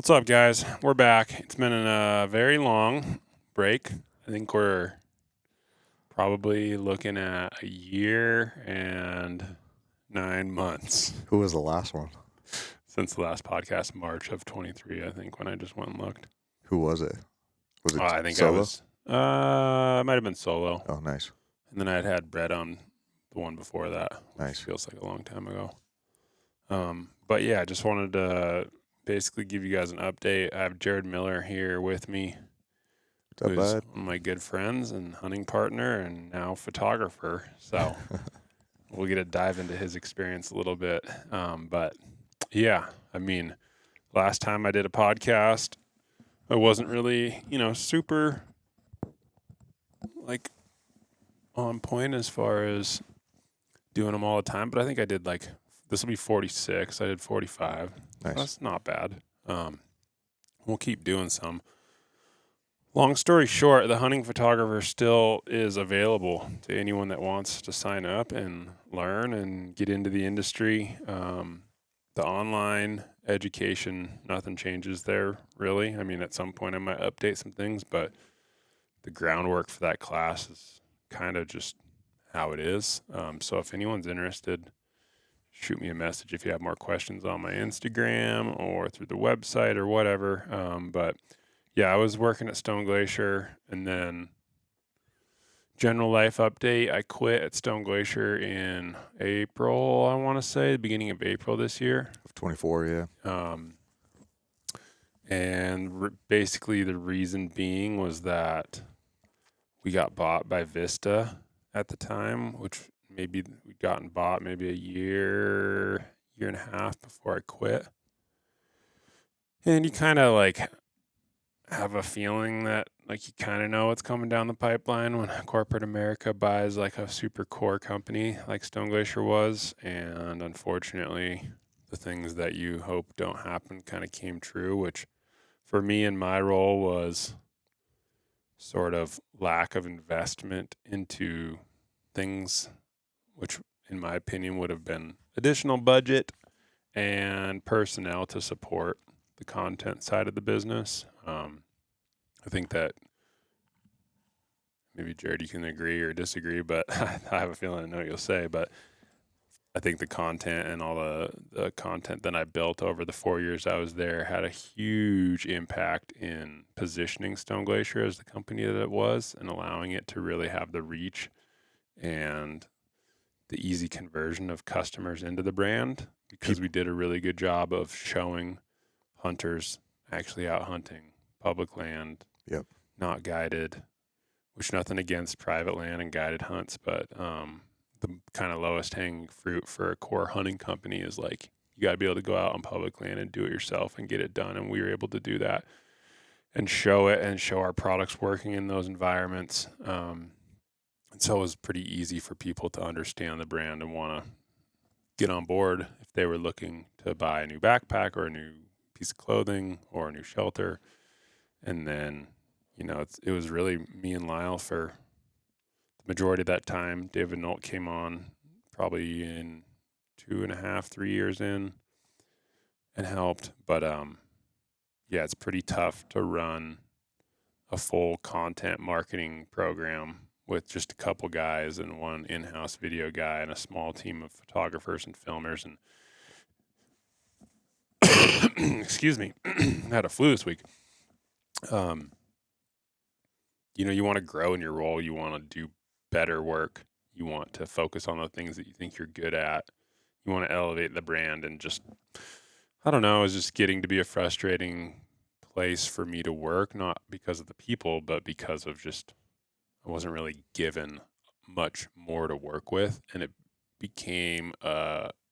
What's up, guys? We're back. It's been a very long break. I think we're probably looking at a year and 9 months Who was the last one? since the last podcast, March of 23, I think, when I just went and looked. Who was it? Was it I think solo? it might have been solo. Oh, nice. And then I'd had Brett on the one before that, which Nice. feels like a long time ago. But yeah, I just wanted to basically give you guys an update. I have Jared Miller here with me, What's up, who's bud? one of my good friends and hunting partner and now photographer. So we'll get to dive into his experience a little bit. But yeah, I mean, last time I did a podcast, I wasn't really, super like on point as far as doing them all the time. But I think I did this will be 46. I did 45. Nice. That's not bad. We'll keep doing some. Long story short, the hunting photographer still is available to anyone that wants to sign up and learn and get into the industry. The online education, nothing changes there, really. I mean, at some point I might update some things, but the groundwork for that class is kind of just how it is. So if anyone's interested, shoot me a message if you have more questions on my Instagram or through the website or whatever. But yeah, I was working at Stone Glacier, and then general life update. I quit at Stone Glacier in April, I want to say, the beginning of April this year. Of 24, yeah. And basically the reason being was that we got bought by Vista at the time, which maybe we'd gotten bought maybe a year and a half before I quit. And you kind of have a feeling that you kind of know what's coming down the pipeline when corporate America buys a super core company like Stone Glacier was. And unfortunately, the things that you hope don't happen kind of came true, which for me in my role was sort of lack of investment into things, which in my opinion would have been additional budget and personnel to support the content side of the business. I think that maybe Jared, you can agree or disagree, but I have a feeling I know what you'll say, but I think the content and all the content that I built over the 4 years I was there had a huge impact in positioning Stone Glacier as the company that it was and allowing it to really have the reach and the easy conversion of customers into the brand, because we did a really good job of showing hunters actually out hunting public land, Yep. not guided, which nothing against private land and guided hunts, but the kind of lowest hanging fruit for a core hunting company is you got to be able to go out on public land and do it yourself and get it done. And we were able to do that and show it and show our products working in those environments. And so it was pretty easy for people to understand the brand and want to get on board if they were looking to buy a new backpack or a new piece of clothing or a new shelter. And then, it was really me and Lyle for the majority of that time. David Nolt came on probably in 2.5, 3 years in and helped. But yeah, it's pretty tough to run a full content marketing program with just a couple guys and one in-house video guy and a small team of photographers and filmers. And excuse me, I had a flu this week. You want to grow in your role. You want to do better work. You want to focus on the things that you think you're good at. You want to elevate the brand, and just, I don't know, it's just getting to be a frustrating place for me to work, not because of the people, but because of just, I wasn't really given much more to work with. And it became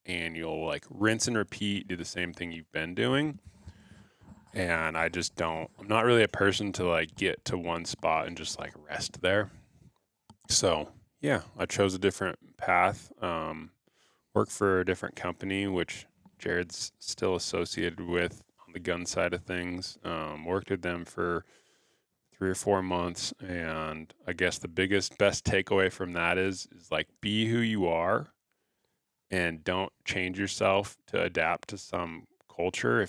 annual, rinse and repeat, do the same thing you've been doing. And I'm not really a person to get to one spot and just rest there. So yeah, I chose a different path, work for a different company, which Jared's still associated with on the gun side of things. Worked with them for 3 or 4 months. And I guess the best takeaway from that is be who you are and don't change yourself to adapt to some culture.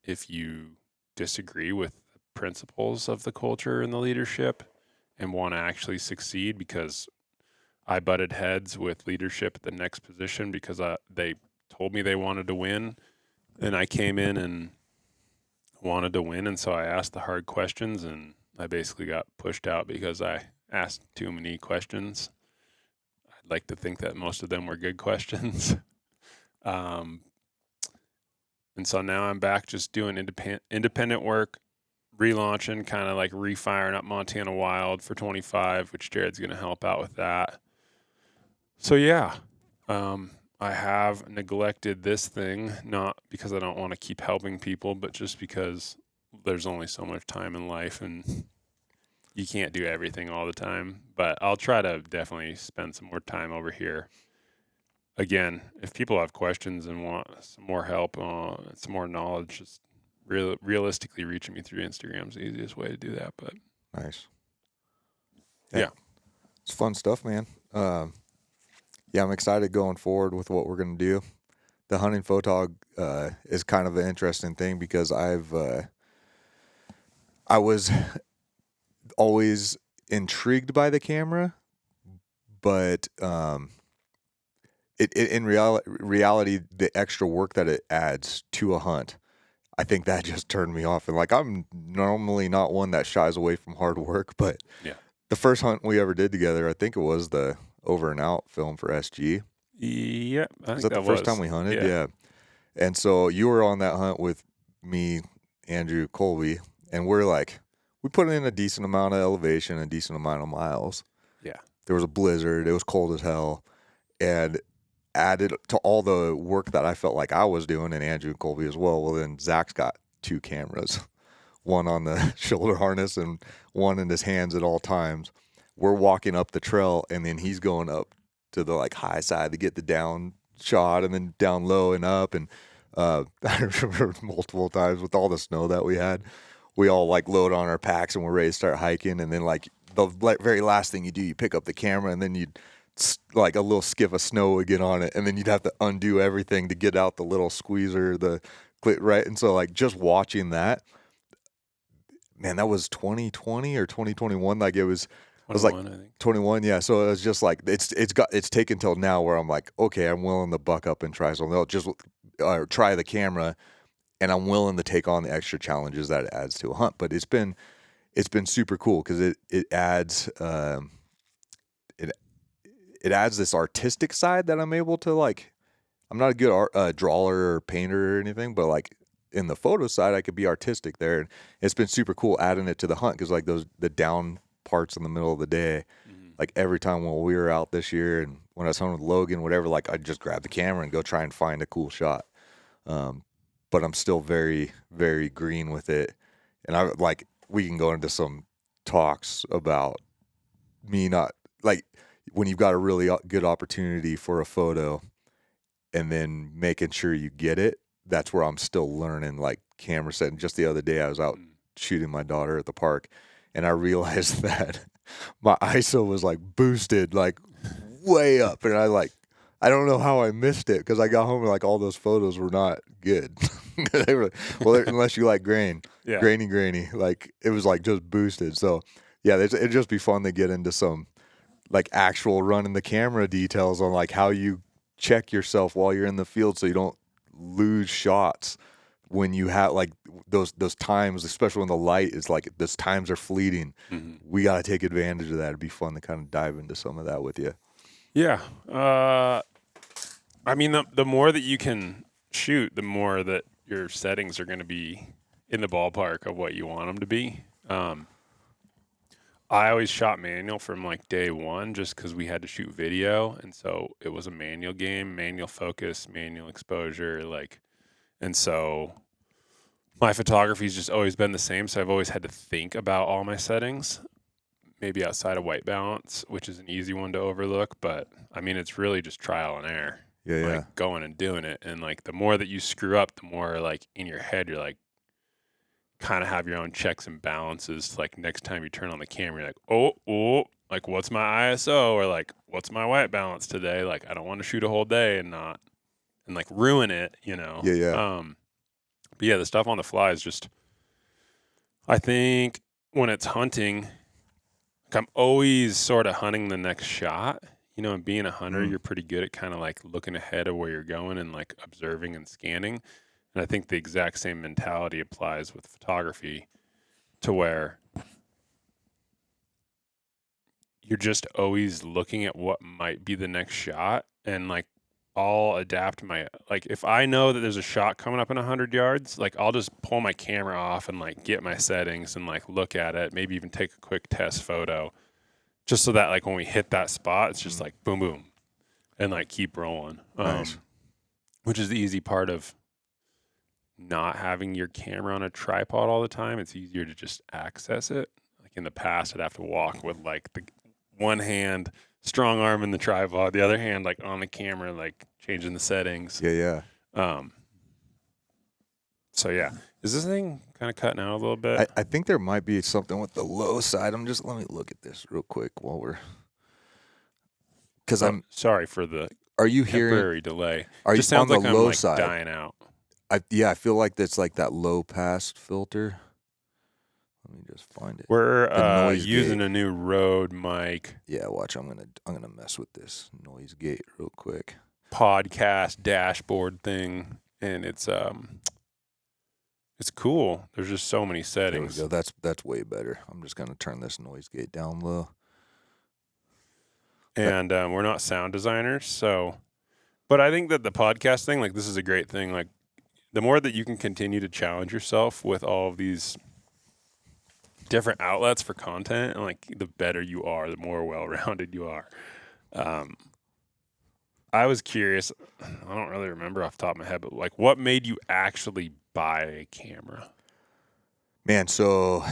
If you disagree with the principles of the culture and the leadership and want to actually succeed, because I butted heads with leadership at the next position because they told me they wanted to win, and I came in and wanted to win, and so I asked the hard questions, and I basically got pushed out because I asked too many questions. I'd like to think that most of them were good questions. And so now I'm back just doing independent work, relaunching, kind of like refiring up Montana Wild for 25, which Jared's going to help out with that. So yeah, I have neglected this thing, not because I don't want to keep helping people, but just because there's only so much time in life and you can't do everything all the time. But I'll try to definitely spend some more time over here. Again, if people have questions and want some more help, some more knowledge, just realistically reaching me through Instagram is the easiest way to do that. But Nice. Yeah. It's fun stuff, man. Yeah, I'm excited going forward with what we're going to do. The hunting photog is kind of an interesting thing because I was always intrigued by the camera, but in reality, the extra work that it adds to a hunt, I think that just turned me off. And like, I'm normally not one that shies away from hard work, but yeah. the first hunt we ever did together, I think it was the Over and Out film for SG. Yeah, I think Was that the first time we hunted? Yeah. And so you were on that hunt with me, Andrew, Colby, and we put in a decent amount of elevation, a decent amount of miles. Yeah. There was a blizzard. It was cold as hell. And added to all the work that I felt like I was doing, and Andrew and Colby as well, then Zach's got 2 cameras, one on the shoulder harness and one in his hands at all times. We're walking up the trail, and then he's going up to the like high side to get the down shot, and then down low and up. And I remember multiple times with all the snow that we had, we all like load on our packs and we're ready to start hiking. And then like the very last thing you do, you pick up the camera, and then you'd like a little skiff of snow would get on it, and then you'd have to undo everything to get out the little squeezer, the clip, right? And so like just watching that, man, that was 2020 or 2021. Like it was like 21, yeah. So it was just like it's taken till now where I'm like, okay, I'm willing to buck up and try something else, just try the camera, and I'm willing to take on the extra challenges that it adds to a hunt. But it's been super cool because it adds it adds this artistic side that I'm able to like. I'm not a good drawer or painter or anything, but like in the photo side, I could be artistic there, and it's been super cool adding it to the hunt because like the down parts in the middle of the day, like every time when we were out this year and when I was hunting with Logan, whatever, like I'd just grab the camera and go try and find a cool shot. But I'm still very, very green with it. And we can go into some talks about me not like when you've got a really good opportunity for a photo and then making sure you get it. That's where I'm still learning like camera setting. Just the other day I was out shooting my daughter at the park, and I realized that my ISO was like boosted like way up, and I don't know how I missed it because I got home and like all those photos were not good. They were unless you like grainy, like it was like just boosted. So yeah, it'd just be fun to get into some like actual running the camera details on like how you check yourself while you're in the field so you don't lose shots when you have like those times, especially when the light is like those times are fleeting. We got to take advantage of that. It'd be fun to kind of dive into some of that with you. Yeah. I mean, the more that you can shoot, the more that your settings are going to be in the ballpark of what you want them to be. I always shot manual from like day one just because we had to shoot video. And so it was a manual game, manual focus, manual exposure. And so my photography's just always been the same. So I've always had to think about all my settings, maybe outside of white balance, which is an easy one to overlook. But I mean, it's really just trial and error. Yeah. Going and doing it. And like the more that you screw up, the more like in your head, you're like, kind of have your own checks and balances. Like next time you turn on the camera, you're like, oh, like what's my ISO, or like what's my white balance today? Like I don't want to shoot a whole day and like ruin it, you know. Yeah. But yeah, the stuff on the fly is just I think when it's hunting, like I'm always sort of hunting the next shot. You know, and being a hunter, you're pretty good at kind of like looking ahead of where you're going and like observing and scanning. And I think the exact same mentality applies with photography to where you're just always looking at what might be the next shot. And like, I'll adapt my, like, if I know that there's a shot coming up in 100 yards, like, I'll just pull my camera off and like get my settings and like look at it, maybe even take a quick test photo, just so that like when we hit that spot, it's just like boom, boom, and like keep rolling. Nice. Which is the easy part of not having your camera on a tripod all the time. It's easier to just access it. Like in the past, I'd have to walk with like the one hand, strong arm in the tripod, the other hand like on the camera, like changing the settings. Yeah. So yeah, is this thing kind of cutting out a little bit? I think there might be something with the low side. Let me look at this real quick while we're, because I'm sorry for the Are you hearing? temporary delay. Are It you just sounds on like the I'm low like side? dying out. I feel like that's like that low pass filter. Let me just find it. We're noise using gate. a new Rode mic Yeah, watch. I'm gonna mess with this noise gate real quick. podcast dashboard thing, and it's cool. There's just so many settings. There we go. That's way better. I'm just gonna turn this noise gate down low. And we're not sound designers, so. But I think that the podcast thing, like, this is a great thing. Like, the more that you can continue to challenge yourself with all of these different outlets for content, and like, the better you are, the more well-rounded you are. I was curious. I don't really remember off the top of my head, but like, what made you actually buy a camera? Man, so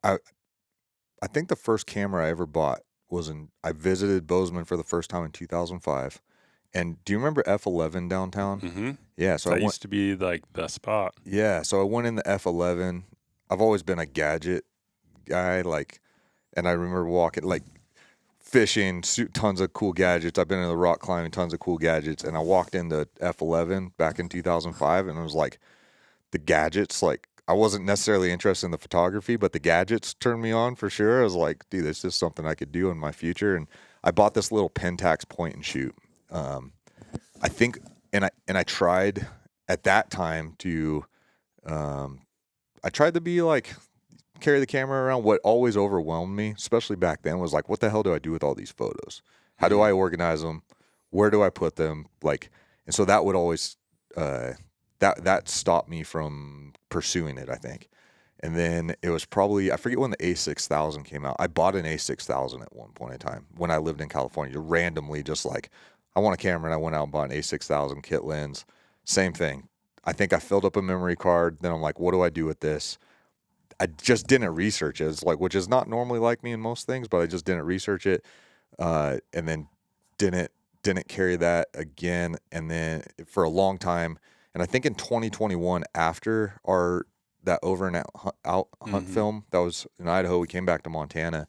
I think the first camera I ever bought I visited Bozeman for the first time in 2005. And do you remember F11 downtown? Mm-hmm. Yeah, so that used to be like the spot. Yeah, so I went in the F11. I've always been a gadget guy, like, and I remember walking, like, fishing, tons of cool gadgets. I've been in the rock climbing, tons of cool gadgets. And I walked into F11 back in 2005, and it was like, the gadgets, like, I wasn't necessarily interested in the photography, but the gadgets turned me on for sure. I was like, dude, this is something I could do in my future. And I bought this little Pentax point and shoot. I think, and I tried at that time to, I tried to be like, carry the camera around. What always overwhelmed me, especially back then, was like, what the hell do I do with all these photos? How do I organize them? Where do I put them? Like, and so that would always, that stopped me from pursuing it, I think. And then it was probably, I forget when the A6000 came out. I bought an A6000 at one point in time when I lived in California, randomly, just like, I want a camera, and I went out and bought an A6000 kit lens. Same thing. I think I filled up a memory card. Then I'm like, what do I do with this? I just didn't research it. It's like, which is not normally like me in most things, but I just didn't research it. And then didn't carry that again. And then for a long time, and I think in 2021, after that over and out hunt film that was in Idaho, we came back to Montana,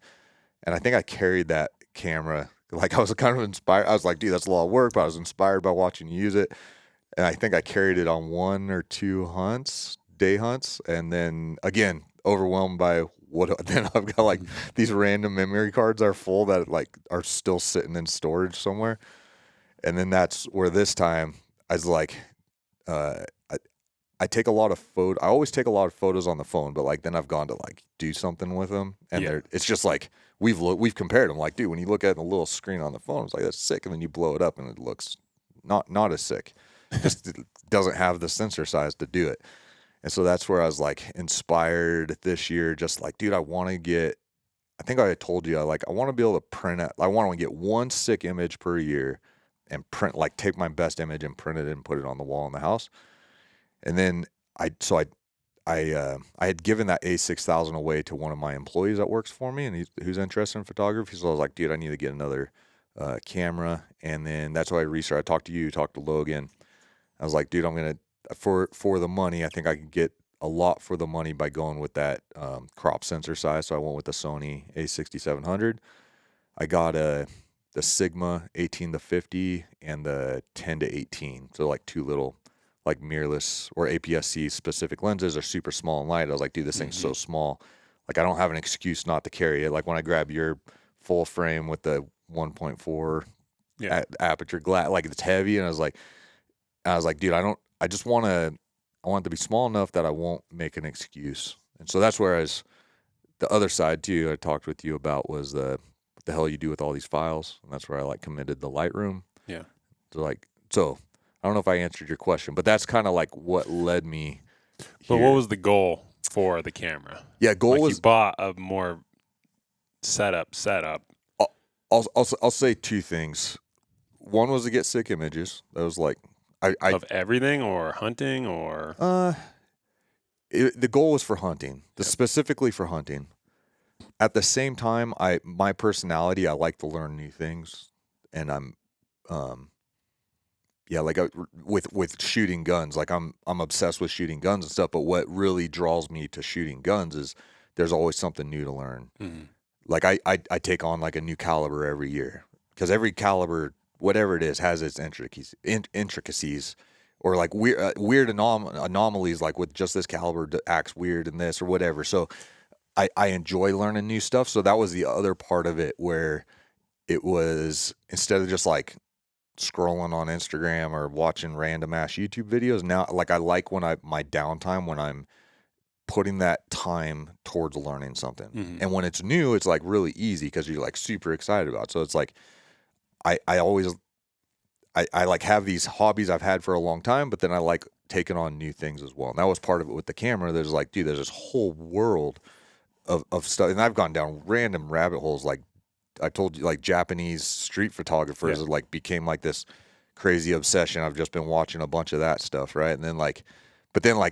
and I think I carried that camera. Like, I was kind of inspired. I was like, dude, that's a lot of work, but I was inspired by watching you use it. And I think I carried it on 1 or 2 day hunts. And then again, overwhelmed by what, then I've got like these random memory cards are full that like are still sitting in storage somewhere. And then that's where this time I was like, I take a lot of I always take a lot of photos on the phone, but like then I've gone to like do something with them, and it's just like we've compared them. Like, dude, when you look at the little screen on the phone, it's like, that's sick, and then you blow it up and it looks not as sick. Just it doesn't have the sensor size to do it. And so that's where I was like inspired this year, just like, dude, I want to get. I think I had told you, I want to be able to print it. I want to get one sick image per year and take my best image and print it and put it on the wall in the house. And then I had given that A6000 away to one of my employees that works for me, and who's interested in photography. So I was like, dude, I need to get another camera. And then that's why I researched. I talked to you, talked to Logan. I was like, dude, I'm gonna for the money. I think I could get a lot for the money by going with that crop sensor size. So I went with the Sony A6700. I got the Sigma 18-50 and the 10-18. So like 2 little like mirrorless or APS-C specific lenses are super small and light. I was like, dude, this thing's so small. Like, I don't have an excuse not to carry it. Like, when I grab your full frame with the 1.4 aperture glass, like, it's heavy. And I was like, dude, I want it to be small enough that I won't make an excuse. And so that's where the other side too, I talked with you about was what the hell you do with all these files. And that's where I like committed the Lightroom. Yeah. So I don't know if I answered your question, but that's kind of like what led me here. But what was the goal for the camera? Yeah, goal was you bought a more setup. I'll say two things. One was to get sick images. That was like of everything or hunting or the goal was for hunting, specifically for hunting. At the same time, my personality, I like to learn new things, and I'm with shooting guns, like I'm obsessed with shooting guns and stuff. But what really draws me to shooting guns is there's always something new to learn. Mm-hmm. Like I take on like a new caliber every year, because every caliber, whatever it is, has its intricacies, or like weird anomalies. Like with just this caliber acts weird in this or whatever. So I enjoy learning new stuff. So that was the other part of it, where it was, instead of just like scrolling on Instagram or watching random ass YouTube videos, now like I like my downtime when I'm putting that time towards learning something. Mm-hmm. And when it's new, it's like really easy because you're like super excited about it. So it's like I always like have these hobbies I've had for a long time, but then I like taking on new things as well. And that was part of it with the camera. There's like, dude, there's this whole world of stuff, and I've gone down random rabbit holes. Like I told you, like Japanese street photographers like became like this crazy obsession. I've just been watching a bunch of that stuff, right? And then like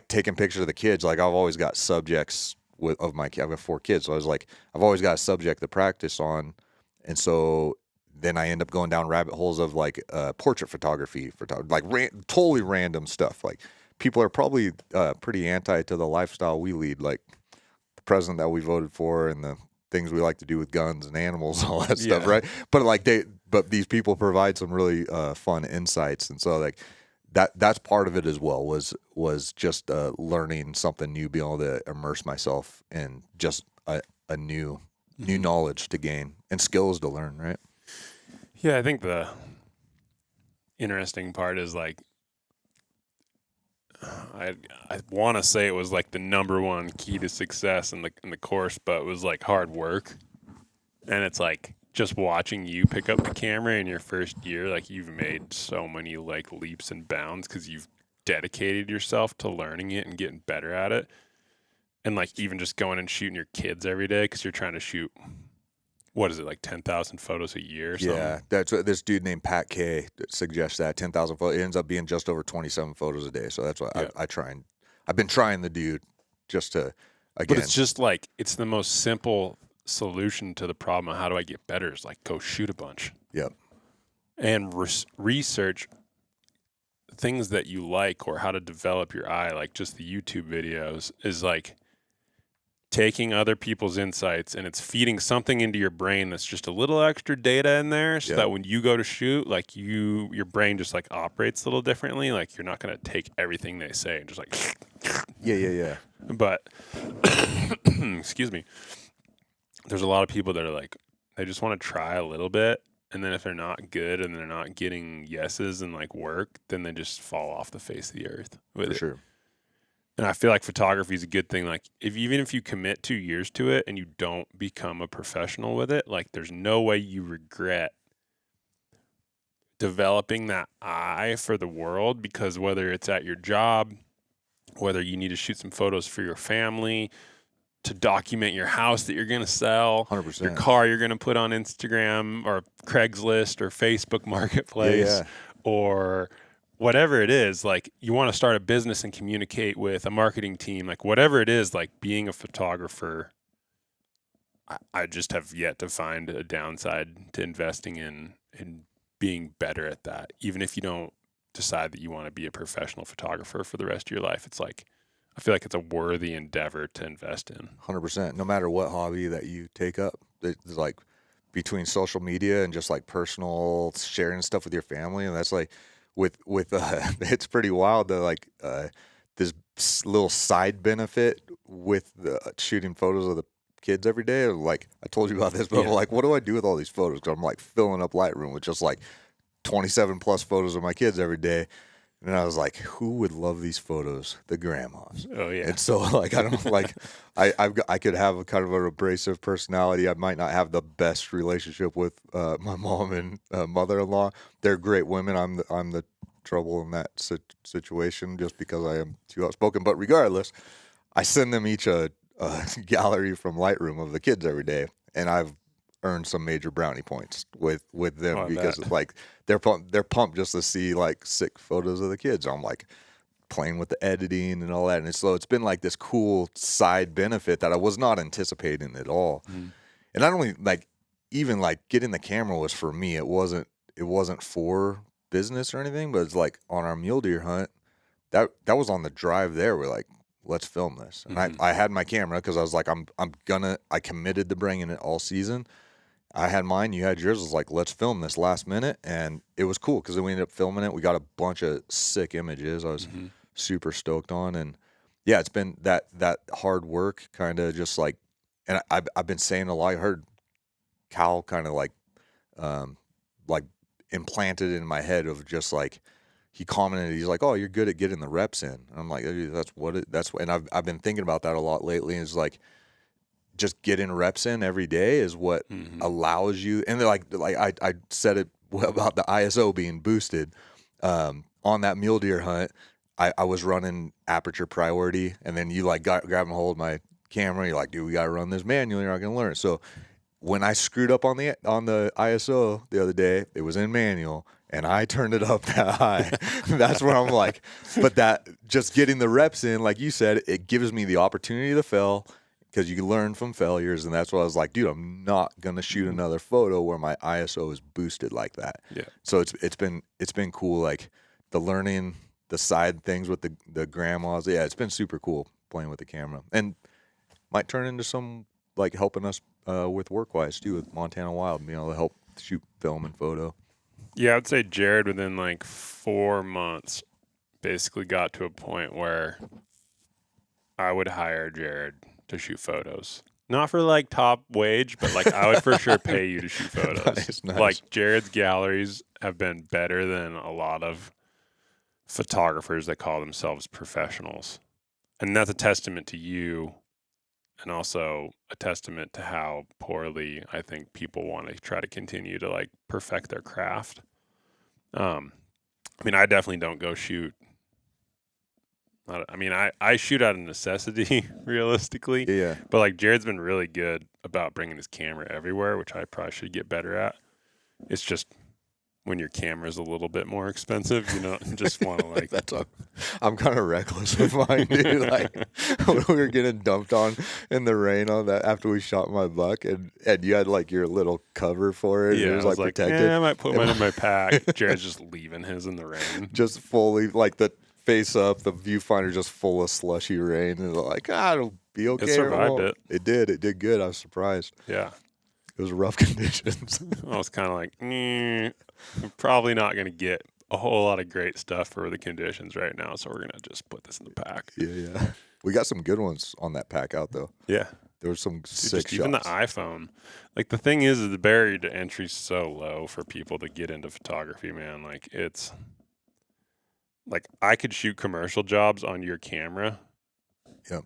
taking pictures of the kids. Like I've always got subjects I've got 4 kids, so I was like, I've always got a subject to practice on, and so then I end up going down rabbit holes of like portrait photography, like totally random stuff. Like people are probably pretty anti to the lifestyle we lead, like the president that we voted for and the things we like to do with guns and animals, all that stuff, right? But like but these people provide some really fun insights, and so like that's part of it as well. Was just learning something new, being able to immerse myself in just a new knowledge to gain and skills to learn, right? Yeah, I think the interesting part is like I want to say it was like the number one key to success in the course, but it was like hard work. And it's like just watching you pick up the camera in your first year, like you've made so many like leaps and bounds because you've dedicated yourself to learning it and getting better at it. And like even just going and shooting your kids every day because you're trying to shoot, what is it, like 10,000 photos a year or something? Yeah, that's what this dude named Pat K suggests, that 10,000 photos. It ends up being just over 27 photos a day. So that's what I try, and I've been trying the dude just to, again. But it's just like, it's the most simple solution to the problem of how do I get better is like go shoot a bunch. Yep. And research things that you like or how to develop your eye, like just the YouTube videos is like taking other people's insights and it's feeding something into your brain that's just a little extra data in there so that when you go to shoot, like your brain just like operates a little differently. Like you're not going to take everything they say and just like, yeah. But, excuse me, there's a lot of people that are like, they just want to try a little bit. And then if they're not good and they're not getting yeses and like work, then they just fall off the face of the earth with it. For sure. And I feel like photography is a good thing. Like even if you commit 2 years to it and you don't become a professional with it, like there's no way you regret developing that eye for the world, because whether it's at your job, whether you need to shoot some photos for your family, to document your house that you're going to sell, 100%. Your car you're going to put on Instagram or Craigslist or Facebook Marketplace, or whatever it is, like you want to start a business and communicate with a marketing team, like whatever it is, like being a photographer, I just have yet to find a downside to investing in being better at that. Even if you don't decide that you want to be a professional photographer for the rest of your life, it's like, I feel like it's a worthy endeavor to invest in. 100%. No matter what hobby that you take up, it's like between social media and just like personal sharing stuff with your family. And that's like, with it's pretty wild that like this little side benefit with the shooting photos of the kids every day. Like I told you about this, but like, what do I do with all these photos? Because I'm like filling up Lightroom with just like 27 plus photos of my kids every day. And I was like, who would love these photos? The grandmas. Oh yeah. And so like, I don't like, I could have a kind of an abrasive personality. I might not have the best relationship with my mom and mother-in-law. They're great women. I'm the trouble in that situation just because I am too outspoken. But regardless, I send them each a gallery from Lightroom of the kids every day, and I've earned some major brownie points with them because like they're pumped just to see like sick photos of the kids. I'm like playing with the editing and all that, and so it's been like this cool side benefit that I was not anticipating at all. And not only like even like getting the camera was for me. It wasn't for business or anything, but it's like on our mule deer hunt that was on the drive there. We're like, let's film this. And I had my camera because I was like, I committed to bringing it all season. I had mine, you had yours. I was like, let's film this last minute. And it was cool because then we ended up filming it. We got a bunch of sick images. I was super stoked on. And yeah, it's been that hard work kind of just like, and I've been saying a lot. I heard Cal kind of like implanted in my head of just like, he commented, he's like, oh, you're good at getting the reps in. And I'm like, and I've been thinking about that a lot lately. And it's like, just getting reps in every day is what allows you. And they're like I said it about the ISO being boosted on that mule deer hunt. I was running aperture priority, and then you like grabbing a hold of my camera. You're like, dude, we got to run this manual. You're not going to learn it. So when I screwed up on the ISO the other day, it was in manual, and I turned it up that high. That's where I'm like, but that just getting the reps in, like you said, it gives me the opportunity to fail. Because you learn from failures, and that's why I was like, dude, I'm not gonna shoot another photo where my ISO is boosted like that. Yeah. So it's been cool, like the learning, the side things with the grandmas. Yeah, it's been super cool playing with the camera, and might turn into some like helping us with work-wise too with Montana Wild, being able to help shoot film and photo. Yeah, I'd say Jared within like 4 months basically got to a point where I would hire Jared to shoot photos. Not for like top wage, but like I would for sure pay you to shoot photos. Nice. Like Jared's galleries have been better than a lot of photographers that call themselves professionals. And that's a testament to you, and also a testament to how poorly I think people want to try to continue to like perfect their craft. I mean, I definitely don't go shoot. I mean, I shoot out of necessity, realistically. Yeah. But like Jared's been really good about bringing his camera everywhere, which I probably should get better at. It's just when your camera's a little bit more expensive, you know, just want to like. I'm kind of reckless with mine, dude. Like when we were getting dumped on in the rain on that after we shot my buck, and you had like your little cover for it. Yeah, and it was like protected. Yeah, I might put mine in my pack. Jared's just leaving his in the rain, just fully like the face up, the viewfinder just full of slushy rain, and like it'll be okay. It survived it. It did good. I was surprised. Yeah, it was rough conditions. I was kind of like, I'm probably not going to get a whole lot of great stuff for the conditions right now, so we're going to just put this in the pack. Yeah. We got some good ones on that pack out, though. Yeah. There was some sick shots. Even the iPhone. Like, the thing is the barrier to entry is so low for people to get into photography, man. Like, it's... Like, I could shoot commercial jobs on your camera. Yep.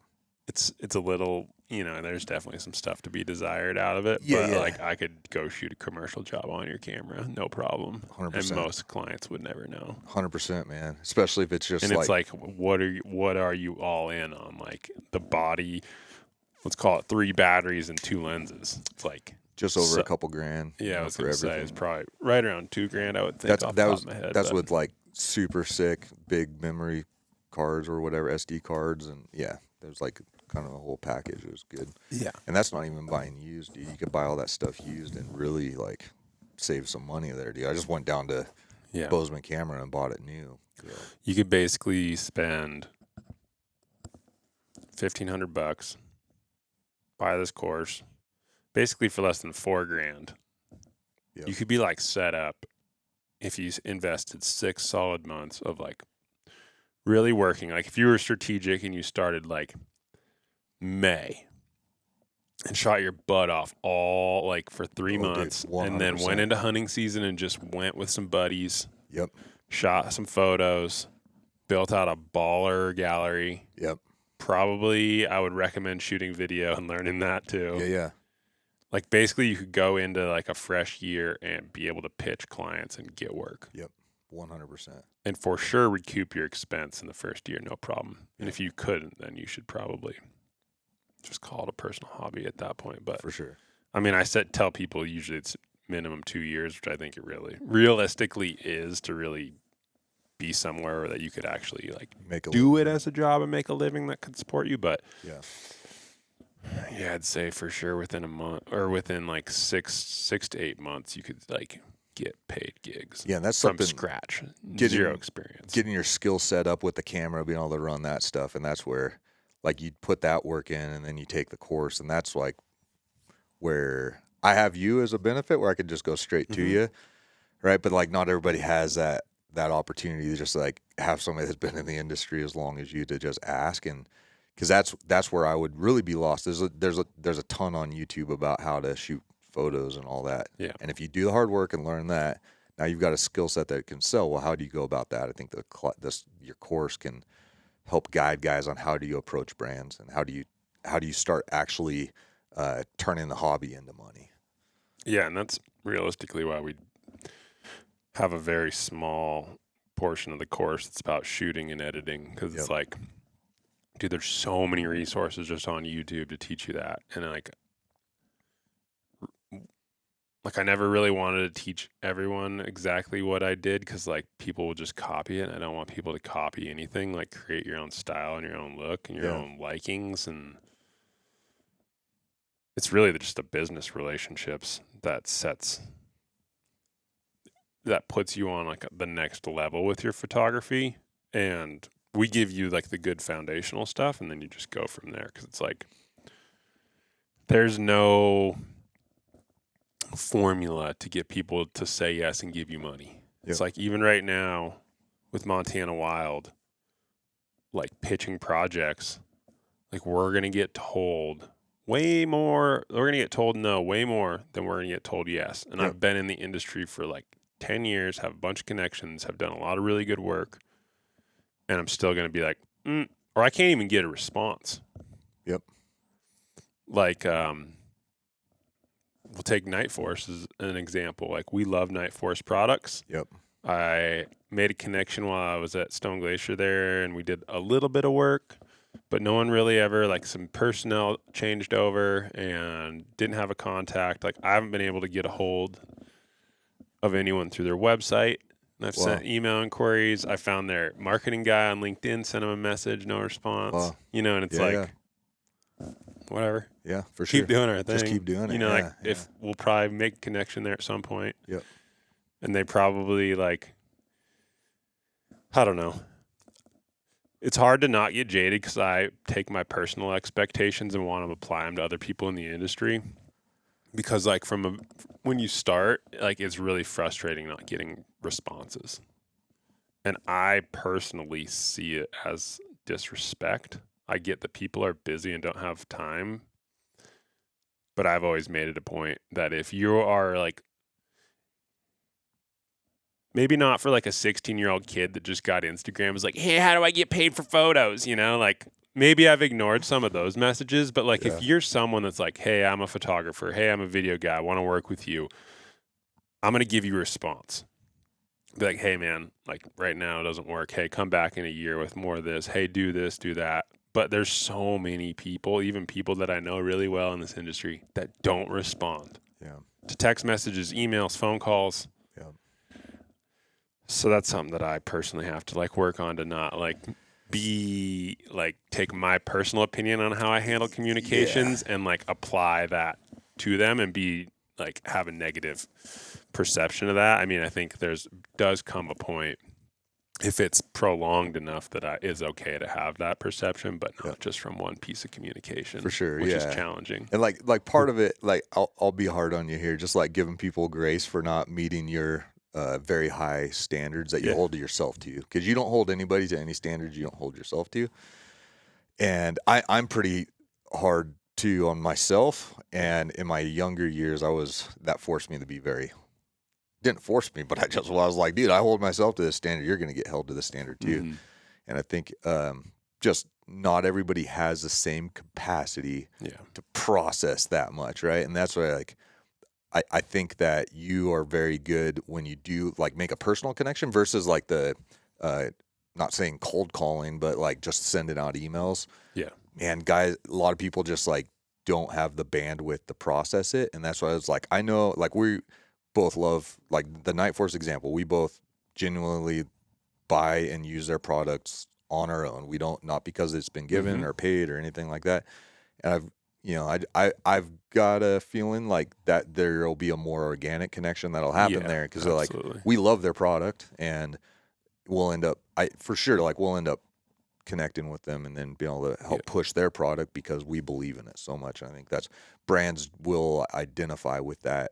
It's a little, you know, there's definitely some stuff to be desired out of it. Yeah, but, like, I could go shoot a commercial job on your camera, no problem. 100%. And most clients would never know. 100%, man. Especially if it's just and it's like, what are you all in on? Like, the body, let's call it 3 batteries and 2 lenses. It's like... Just over a couple grand. Yeah, I was going to say it's probably right around $2,000, I would think, off the top of my head. That's with, like, super sick big memory cards or whatever, SD cards, and yeah, there's like kind of a whole package. It was good. Yeah. And that's not even buying used, dude. You could buy all that stuff used and really like save some money there, dude. I just went down to Bozeman Camera and bought it new. So. You could basically spend $1,500, buy this course, basically for less than $4,000. Yep. You could be like set up if you invested 6 solid months of like really working, like if you were strategic and you started like May and shot your butt off all like for 3 months, dude, and then 100%. went into hunting season and just went with some buddies, Yep. shot some photos, built out a baller gallery. Yep. Probably I would recommend shooting video and learning that too. Yeah. Like basically you could go into like a fresh year and be able to pitch clients and get work. Yep. 100%. And for sure recoup your expense in the first year, no problem. And if you couldn't, then you should probably just call it a personal hobby at that point. But for sure. I mean, tell people usually it's minimum 2 years, which I think it really realistically is to really be somewhere that you could actually like do it as a job and make a living that could support you. But yeah, I'd say for sure within a month or within like six to 8 months, you could like get paid gigs. Yeah, and that's from something scratch, zero experience. Getting your skill set up with the camera, being able to run that stuff, and that's where like you put that work in, and then you take the course, and that's like where I have you as a benefit, where I could just go straight to you, right? But like not everybody has that opportunity to just like have somebody that's been in the industry as long as you to just ask, and because that's where I would really be lost. There's a ton on YouTube about how to shoot photos and all that. Yeah. And if you do the hard work and learn that, now you've got a skill set that can sell. Well, how do you go about that? I think your course can help guide guys on how do you approach brands and how do you start actually turning the hobby into money. Yeah, and that's realistically why we have a very small portion of the course that's about shooting and editing, because it's like, dude, there's so many resources just on YouTube to teach you that. And like I never really wanted to teach everyone exactly what I did, because like people will just copy it. I don't want people to copy anything. Like create your own style and your own look and your own likings, and it's really just the business relationships that puts you on like the next level with your photography. And we give you like the good foundational stuff, and then you just go from there, because it's like there's no formula to get people to say yes and give you money. It's like even right now with Montana Wild, like pitching projects, like we're going to get told way more. We're going to get told no way more than we're going to get told yes. And I've been in the industry for like 10 years, have a bunch of connections, have done a lot of really good work, and I'm still going to be like, or I can't even get a response. Yep. Like, we'll take Night Force as an example. Like, we love Night Force products. Yep. I made a connection while I was at Stone Glacier there, and we did a little bit of work, but no one really ever, like, some personnel changed over and didn't have a contact. Like, I haven't been able to get a hold of anyone through their website. And I've sent email inquiries. I found their marketing guy on LinkedIn, sent him a message, no response. You know, and it's whatever. Yeah, for sure. Keep doing our thing. Just keep doing it. You know, if we'll probably make a connection there at some point. Yep. And they probably like, I don't know. It's hard to not get jaded, because I take my personal expectations and want to apply them to other people in the industry. Because like when you start, like it's really frustrating not getting responses. And I personally see it as disrespect. I get that people are busy and don't have time. But I've always made it a point that if you are like, maybe not for like a 16-year-old kid that just got Instagram, was like, hey, how do I get paid for photos? You know, like maybe I've ignored some of those messages, but like if you're someone that's like, hey, I'm a photographer, hey, I'm a video guy, I want to work with you, I'm going to give you a response. Be like, hey, man, like right now it doesn't work. Hey, come back in a year with more of this. Hey, do this, do that. But there's so many people, even people that I know really well in this industry, that don't respond to text messages, emails, phone calls. Yeah. So that's something that I personally have to like work on, to not like be like take my personal opinion on how I handle communications and like apply that to them and be like have a negative perception of that. I mean, I think does come a point, if it's prolonged enough, that is okay to have that perception, but not just from one piece of communication. For sure, which is challenging. And like part of it, like I'll be hard on you here, just like giving people grace for not meeting your very high standards that you hold to yourself to, because you don't hold anybody to any standards you don't hold yourself to. And I'm pretty hard too on myself. And in my younger years, that forced me to be didn't force me, but I was like, dude, I hold myself to this standard. You're going to get held to this standard too. Mm-hmm. And I think just not everybody has the same capacity to process that much, right? And that's why I think that you are very good when you do like make a personal connection versus like the not saying cold calling, but like just sending out emails. Yeah. Man, guys, a lot of people just like don't have the bandwidth to process it. And that's why I was like, I know like we both love like the Night Force example. We both genuinely buy and use their products on our own. We don't, not because it's been given or paid or anything like that. And I've got a feeling like that there will be a more organic connection that'll happen there, because they're like, we love their product, and we'll end up connecting with them and then being able to help push their product because we believe in it so much. And I think that's brands will identify with that.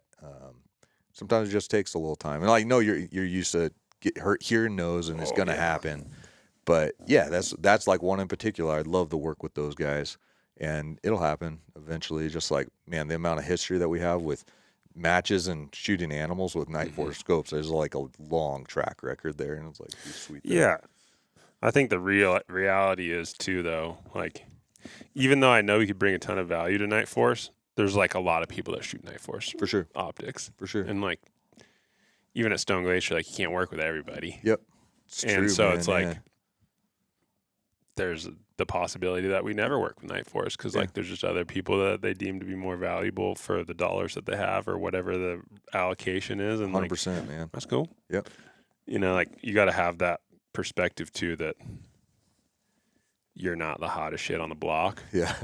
Sometimes it just takes a little time, and I know you're used to get hurt here and nose, and it's going to happen. But yeah, that's like one in particular. I'd love to work with those guys, and it'll happen eventually. Just like, man, the amount of history that we have with matches and shooting animals with Night Force scopes, there's like a long track record there, and it's like sweet. Yeah, I think the reality is too, though. Like, even though I know you could bring a ton of value to Night Force, there's like a lot of people that shoot Night Force for sure, optics for sure, and like even at Stone Glacier, like you can't work with everybody. Yep, it's true, so man, it's like there's the possibility that we never work with Night Force because like there's just other people that they deem to be more valuable for the dollars that they have or whatever the allocation is. And 100%, man, that's cool. Yep, you know, like you got to have that perspective too, that you're not the hottest shit on the block. Yeah.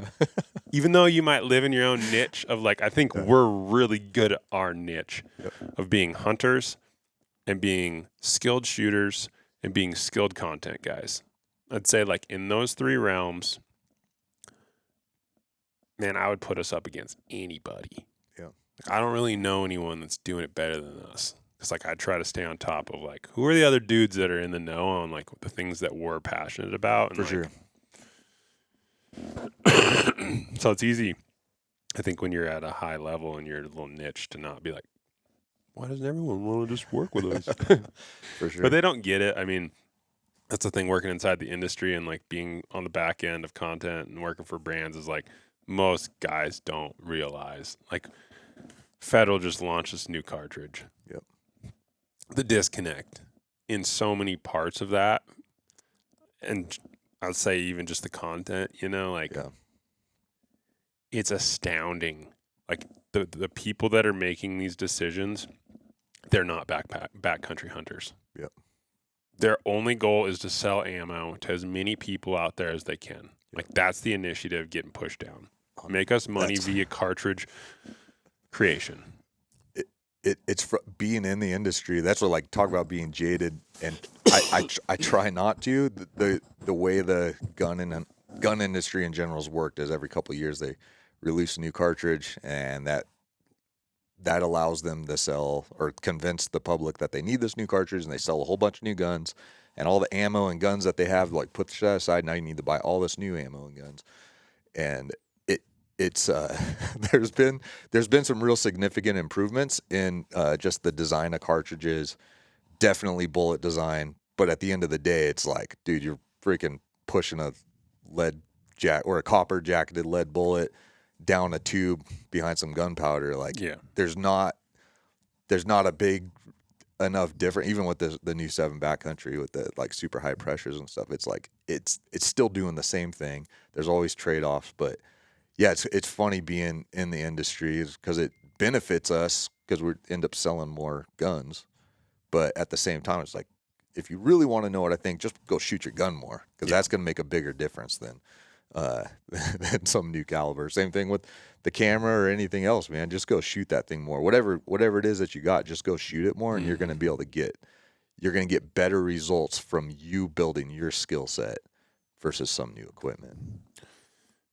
Even though you might live in your own niche of like, I think we're really good at our niche of being hunters and being skilled shooters and being skilled content guys. I'd say like in those three realms, man, I would put us up against anybody. Yeah. Like, I don't really know anyone that's doing it better than us. It's like I try to stay on top of like, who are the other dudes that are in the know on like the things that we're passionate about. And for sure. So it's easy, I think, when you're at a high level and you're a little niche to not be like, why doesn't everyone want to just work with us? For sure. But they don't get it. I mean, that's the thing working inside the industry and like being on the back end of content and working for brands is like most guys don't realize. Like Federal just launched this new cartridge. Yep. The disconnect in so many parts of that, and I'd say even just the content, you know, like it's astounding. Like the people that are making these decisions, they're not backcountry hunters. Yep. Their only goal is to sell ammo to as many people out there as they can. Yep. Like that's the initiative getting pushed down. Make us money via cartridge creation. It's being in the industry. That's what, like, talk about being jaded, and I try not to. The way the gun industry in general has worked is every couple of years they release a new cartridge, and that allows them to sell or convince the public that they need this new cartridge, and they sell a whole bunch of new guns, and all the ammo and guns that they have, like, put that aside. Now you need to buy all this new ammo and guns, and it's there's been some real significant improvements in just the design of cartridges, definitely bullet design. But at the end of the day, it's like, dude, you're freaking pushing a lead or a copper jacketed lead bullet down a tube behind some gunpowder. Like, there's not a big enough different, even with the new 7 backcountry with the like super high pressures and stuff. It's like it's still doing the same thing. There's always trade-offs, but yeah, it's funny being in the industry because it benefits us because we end up selling more guns. But at the same time, it's like, if you really want to know what I think, just go shoot your gun more, because that's going to make a bigger difference than some new caliber. Same thing with the camera or anything else, man. Just go shoot that thing more. Whatever it is that you got, just go shoot it more, and you're going to be able to get better results from you building your skill set versus some new equipment.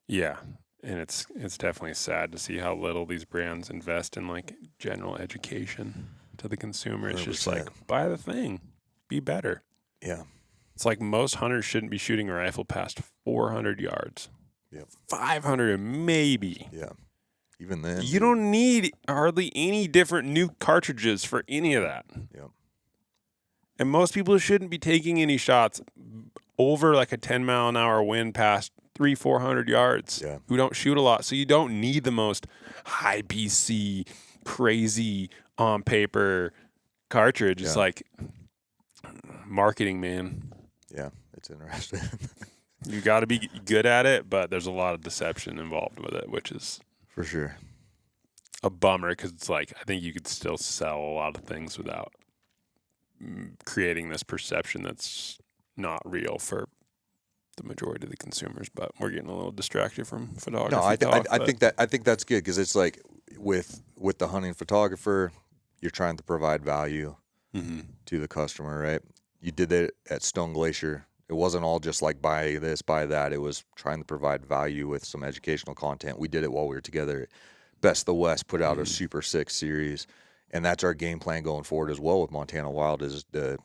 Yeah. And it's definitely sad to see how little these brands invest in like general education to to the consumer. It's just 100%. like, buy the thing, be better. Yeah. It's like most hunters shouldn't be shooting a rifle past 400 yards. Yep. 500 maybe. Yeah. Even then, You don't need hardly any different new cartridges for any of that. Yep. And most people shouldn't be taking any shots over like a 10-mile-an-hour wind past 300-400 yards. Yeah. Who don't shoot a lot. So you don't need the most high PC, crazy on paper cartridge. It's like marketing, man. Yeah, it's interesting. You got to be good at it, but there's a lot of deception involved with it, which is For sure. a bummer because it's like I think you could still sell a lot of things without creating this perception that's not real for the majority of the consumers. But we're getting a little distracted from photography. No, I talk, I think that's good because it's like with the hunting photographer, you're trying to provide value to the customer, right? You did it at Stone Glacier. It wasn't all just like buy this, buy that. It was trying to provide value with some educational content. We did it while we were together. Best of the West put out a super sick series, and that's our game plan going forward as well with Montana Wild is to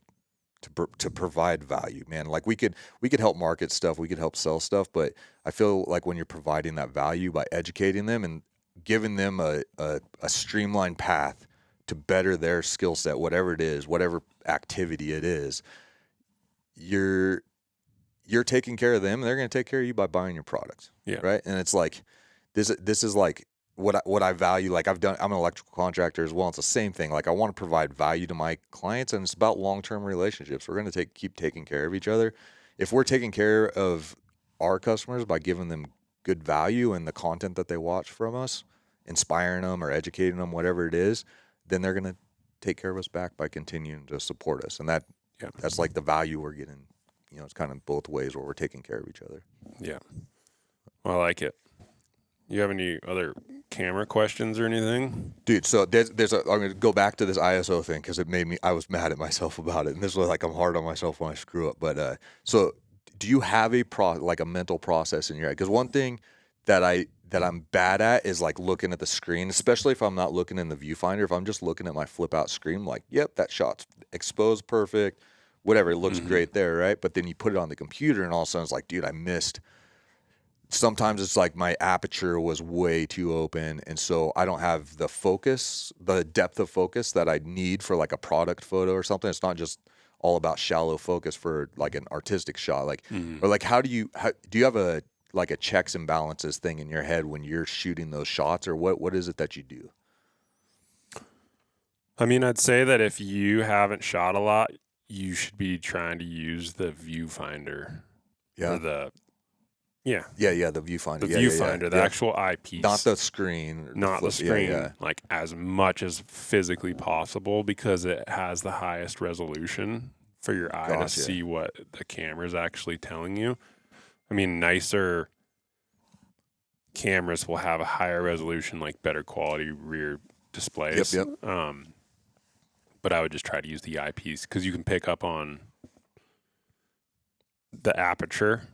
provide value, man. Like we could help market stuff, we could help sell stuff, but I feel like when you're providing that value by educating them and giving them a streamlined path to better their skill set, whatever it is, whatever activity it is, you're taking care of them, and they're going to take care of you by buying your products. Yeah. Right. And it's like this is like what I value. Like I'm an electrical contractor as well. It's the same thing. Like I want to provide value to my clients, and it's about long-term relationships. We're going to keep taking care of each other. If we're taking care of our customers by giving them good value and the content that they watch from us, inspiring them or educating them, whatever it is, then they're going to take care of us back by continuing to support us. And that's like the value we're getting. You know, it's kind of both ways where we're taking care of each other. Yeah. Well, I like it. You have any other camera questions or anything? Dude, so I'm going to go back to this ISO thing because I was mad at myself about it. And this was like, I'm hard on myself when I screw up. But so do you have a mental process in your head? Because one thing that I'm bad at is like looking at the screen, especially if I'm not looking in the viewfinder. If I'm just looking at my flip out screen, like, yep, that shot's exposed perfect, whatever, it looks great there, right? But then you put it on the computer and all of a sudden it's like, dude, I missed. Sometimes it's like my aperture was way too open, and so I don't have the focus, the depth of focus that I need for like a product photo or something. It's not just all about shallow focus for like an artistic shot. Like, or like, do you have a checks and balances thing in your head when you're shooting those shots, or what is it that you do? I mean, I'd say that if you haven't shot a lot, you should be trying to use the viewfinder. Yeah. Or the viewfinder. The viewfinder, the actual eyepiece. Not the screen. Not the screen, like as much as physically possible because it has the highest resolution for your eye to see what the camera's actually telling you. I mean, nicer cameras will have a higher resolution, like better quality rear displays. Yep. But I would just try to use the eyepiece because you can pick up on the aperture,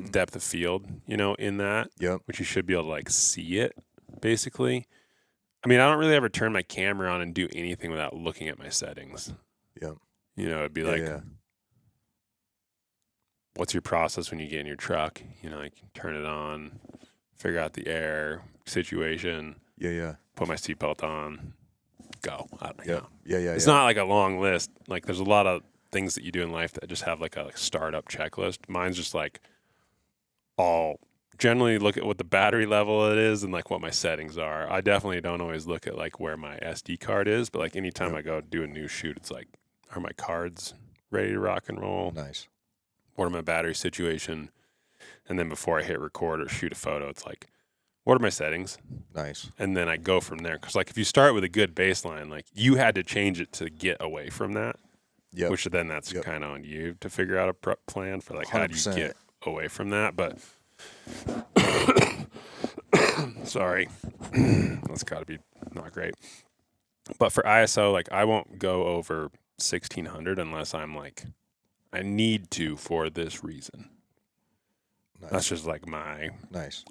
depth of field, in that, which you should be able to like see it basically. I mean, I don't really ever turn my camera on and do anything without looking at my settings. Yep. It'd be like, what's your process when you get in your truck? Like turn it on, figure out the air situation. Yeah. Put my seatbelt on, go. Yeah. It's not like a long list. Like there's a lot of things that you do in life that just have like a startup checklist. Mine's just like I'll generally look at what the battery level it is and like what my settings are. I definitely don't always look at like where my SD card is, but like anytime I go do a new shoot, it's like, are my cards ready to rock and roll? Nice. What are my battery situation? And then before I hit record or shoot a photo, it's like, what are my settings? Nice. And then I go from there. Because like if you start with a good baseline, like you had to change it to get away from that. Yeah. Which then that's kind of on you to figure out a plan for like 100%. How do you get away from that? But sorry, that's got to be not great. But for ISO, like I won't go over 1600 unless I'm like, I need to for this reason. Nice. That's just like my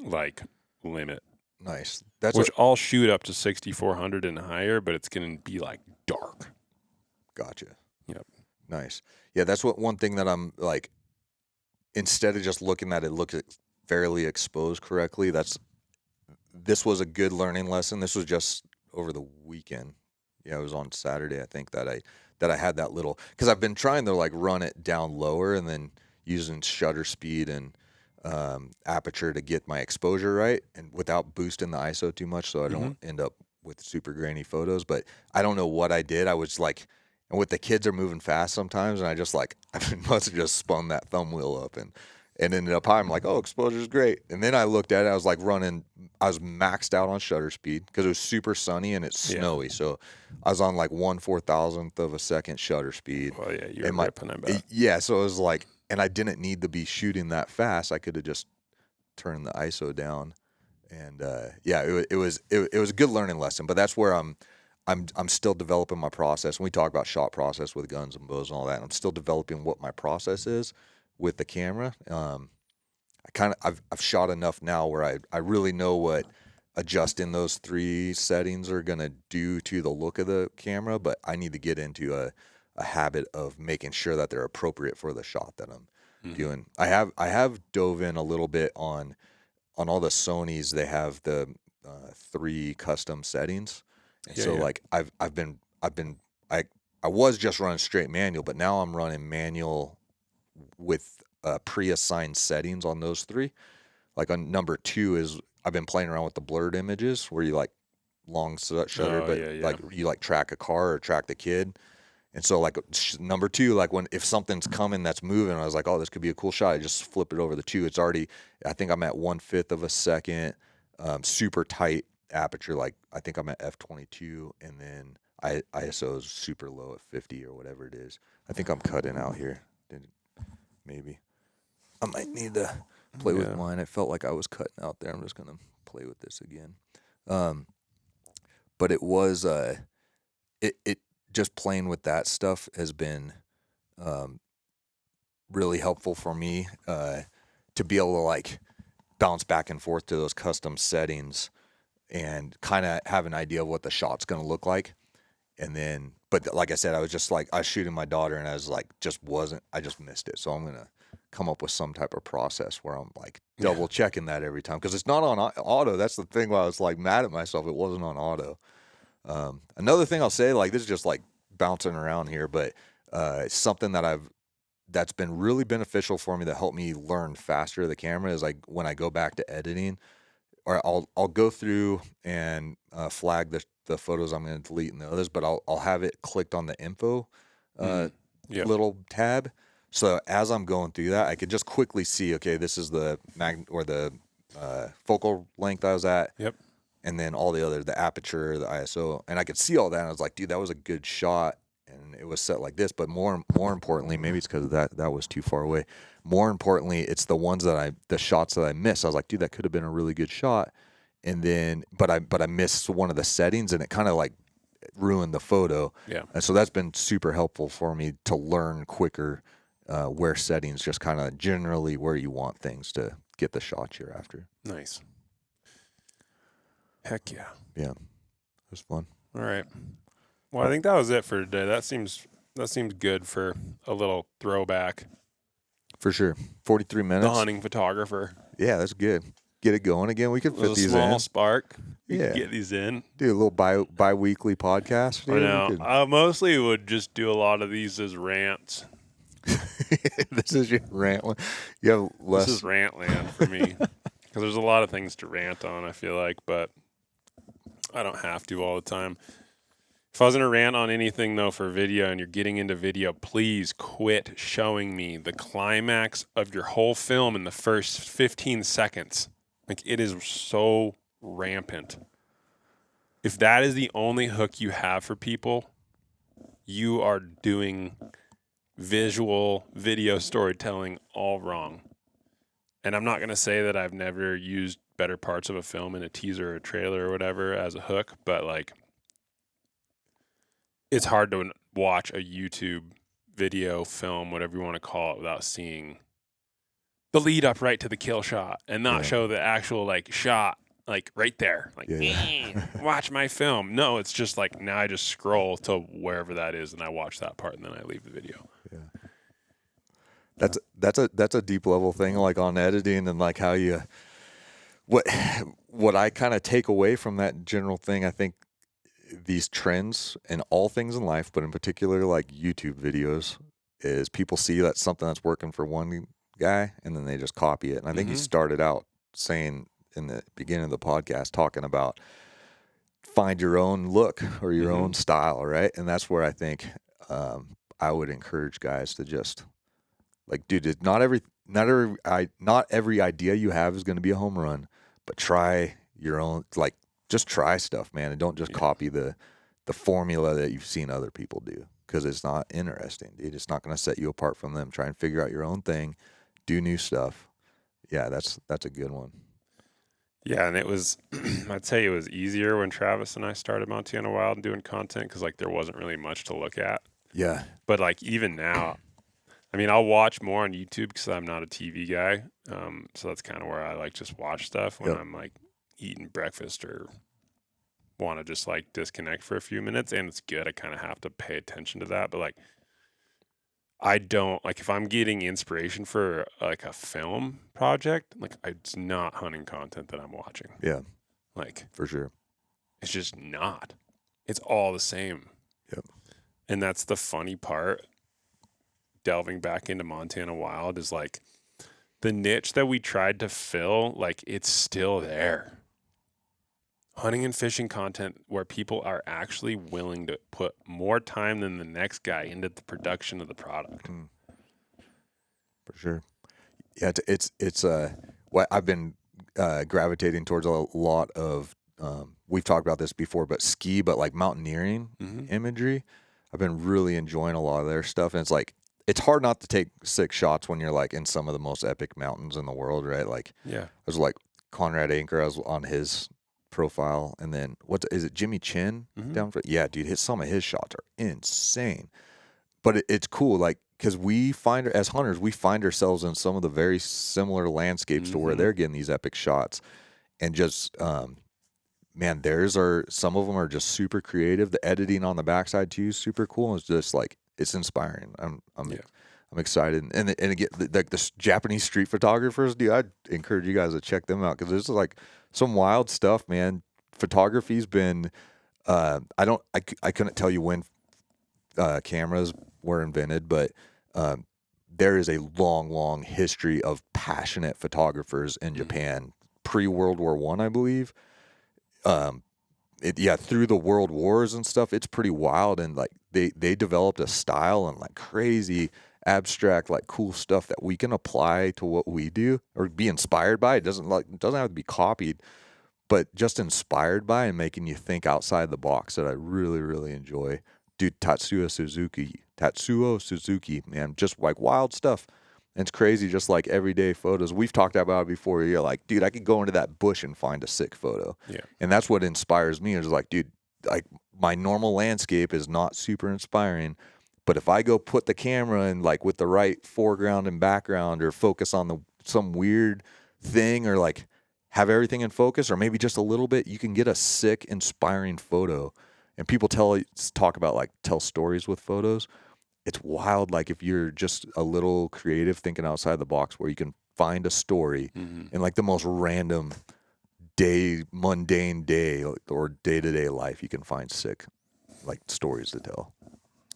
like limit. Nice. Which I'll shoot up to 6400 and higher, but it's going to be like dark. Gotcha. Yep. Nice. Yeah, that's one thing that I'm like, instead of just looking at it, look at fairly exposed correctly. This was a good learning lesson. This was just over the weekend. Yeah, it was on Saturday, I think, that I had that little, because I've been trying to like run it down lower and then using shutter speed and aperture to get my exposure right and without boosting the ISO too much, so I don't end up with super grainy photos. But I don't know what I did. I was like, and with the kids are moving fast sometimes, and I just like, I must have just spun that thumb wheel up and ended up high. I'm like, oh, exposure's great. And then I looked at it, I was like I was maxed out on shutter speed because it was super sunny and it's snowy. So I was on like 1/4000th of a second shutter speed. Well, yeah, you're ripping, I bet. Yeah, so it was like, and I didn't need to be shooting that fast. I could have just turned the ISO down. And it was a good learning lesson. But that's where I'm still developing my process. When we talk about shot process with guns and bows and all that, I'm still developing what my process is with the camera. I've shot enough now where I really know what adjusting those 3 settings are gonna do to the look of the camera, but I need to get into a habit of making sure that they're appropriate for the shot that I'm doing. I have dove in a little bit on all the Sonys. They have the 3 custom settings, and like I was just running straight manual, but now I'm running manual with pre-assigned settings on those 3. Like on number 2 is I've been playing around with the blurred images where you like long shutter, like you like track a car or track the kid. And so like number 2, like if something's coming that's moving, I was like, oh, this could be a cool shot. I just flip it over the 2. It's already, I think I'm at 1/5 of a second, super tight aperture. Like I think I'm at f/22, and then ISO is super low at 50 or whatever it is. I think I'm cutting out here. Maybe I might need to play with mine. I felt like I was cutting out there. I'm just gonna play with this again. But it was it just playing with that stuff has been really helpful for me to be able to like bounce back and forth to those custom settings and kind of have an idea of what the shot's gonna look like. And then, but like I said, I was shooting my daughter, and I was like, I just missed it. So I'm going to come up with some type of process where I'm like double checking that every time. Cause it's not on auto. That's the thing where I was like mad at myself. It wasn't on auto. Another thing I'll say, like, this is just like bouncing around here, but, it's something that's been really beneficial for me that helped me learn faster the camera is like when I go back to editing, or I'll go through and flag the photos I'm going to delete and the others, but I'll have it clicked on the info little tab. So as I'm going through that, I could just quickly see, okay, this is the focal length I was at. Yep. And then all the other, the aperture, the ISO, and I could see all that. And I was like, dude, that was a good shot. And it was set like this. But more importantly, maybe it's because that was too far away. More importantly, it's the shots that I missed. I was like, dude, that could have been a really good shot. And then, but I missed one of the settings, and it kind of like ruined the photo. Yeah. And so that's been super helpful for me to learn quicker where settings, just kind of generally where you want things to get the shots you're after. Nice. Heck yeah. Yeah. It was fun. All right. Well, I think that was it for today. That seems good for a little throwback. For sure. 43 minutes. The hunting photographer. Yeah, that's good. Get it going again. We can fit these in. A small spark. Yeah. Get these in. Do a little bi-weekly podcast. I know. I mostly would just do a lot of these as rants. This is your rant one. You have less. This is rant land for me. Because there's a lot of things to rant on, I feel like, but I don't have to all the time. If I was going to rant on anything, though, for video, and you're getting into video, please quit showing me the climax of your whole film in the first 15 seconds. Like, it is so rampant. If that is the only hook you have for people, you are doing visual video storytelling all wrong. And I'm not going to say that I've never used better parts of a film in a teaser or a trailer or whatever as a hook, but like it's hard to watch a YouTube video, film, whatever you want to call it, without seeing the lead up right to the kill shot and not show the actual like shot like right there, like Yeah. watch my film. No, it's just like now I just scroll to wherever that is and I watch that part and then I leave the video. Yeah. That's a deep level thing, like on editing and like how you what I kind of take away from that general thing. I think these trends in all things in life, but in particular like YouTube videos, is people see that something that's working for one guy and then they just copy it. And I think you started out saying in the beginning of the podcast talking about find your own look or your own style, right? And that's where I think I would encourage guys to just like, dude, not every idea you have is going to be a home run, but try your own, like just try stuff, man, and don't just copy the formula that you've seen other people do, because it's not interesting, dude. It's not going to set you apart from them. Try and figure out your own thing, do new stuff. Yeah, that's a good one. Yeah, and it was, I'd say it was easier when Travis and I started Montana Wild and doing content because like there wasn't really much to look at. Yeah. But like even now, I mean, I'll watch more on YouTube because I'm not a TV guy. So that's kind of where I like just watch stuff when I'm like eating breakfast or want to just like disconnect for a few minutes. And it's good. I kind of have to pay attention to that. But like, I don't like if I'm getting inspiration for like a film project, like it's not hunting content that I'm watching. Yeah. Like For sure. it's just not. It's all the same. Yep. And that's the funny part. Delving back into Montana Wild is like the niche that we tried to fill, like it's still there. Hunting and fishing content where people are actually willing to put more time than the next guy into the production of the product. For sure. Yeah, it's what I've been gravitating towards a lot of. We've talked about this before, but but like mountaineering imagery. I've been really enjoying a lot of their stuff, and it's like it's hard not to take sick shots when you're like in some of the most epic mountains in the world, right? Like, I was like Conrad Anchor. I was on his profile, and then what is it? Jimmy Chin down for? Yeah, dude, some of his shots are insane. But it's cool, like, because as hunters, we find ourselves in some of the very similar landscapes to where they're getting these epic shots, and just man, some of them are just super creative. The editing on the backside too is super cool. It's just like it's inspiring. I'm excited, and again, like the Japanese street photographers, dude. I'd encourage you guys to check them out because there's like some wild stuff, man. Photography's been I couldn't tell you when cameras were invented, but there is a long history of passionate photographers in Japan pre-World War I believe. Through the world wars and stuff, it's pretty wild, and like they developed a style and like crazy abstract, like cool stuff that we can apply to what we do or be inspired by. It doesn't have to be copied, but just inspired by and making you think outside the box that I really, really enjoy. Dude, Tatsuo Suzuki, man, just like wild stuff. And it's crazy, just like everyday photos. We've talked about it before. You're like, dude, I could go into that bush and find a sick photo. Yeah. And that's what inspires me. Is like, dude, like my normal landscape is not super inspiring, but if I go put the camera in like with the right foreground and background, or focus on some weird thing, or like have everything in focus, or maybe just a little bit, you can get a sick, inspiring photo. And people talk about like tell stories with photos. It's wild, like if you're just a little creative, thinking outside the box, where you can find a story in like the most random mundane day or day-to-day life. You can find sick like stories to tell.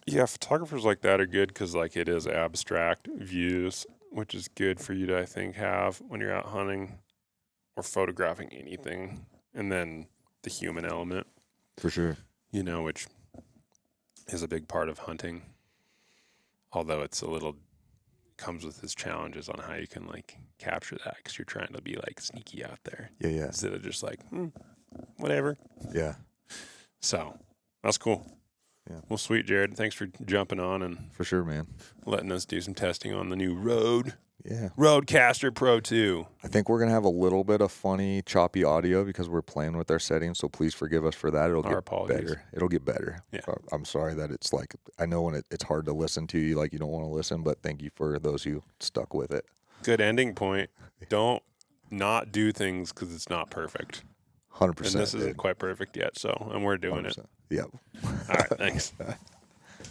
Yeah, photographers like that are good because like it is abstract views, which is good for you to, I think, have when you're out hunting or photographing anything. And then the human element, For sure. which is a big part of hunting. Although it's comes with its challenges on how you can like capture that, because you're trying to be like sneaky out there. Yeah. Instead of just like, whatever. Yeah. So that's cool. Yeah. Well, sweet, Jared. Thanks for jumping on and For sure, man. letting us do some testing on the new Rode. Yeah. Rodecaster Pro 2. I think we're going to have a little bit of funny, choppy audio because we're playing with our settings, so please forgive us for that. It'll Our get apologies. better. It'll get better. Yeah. I'm sorry that it's like, I know when it's hard to listen to, you like you don't want to listen, but thank you for those who stuck with it. Good ending point. Don't not do things because it's not perfect. 100%. And this isn't quite perfect yet, and we're doing 100%. it. Yep. All right, thanks.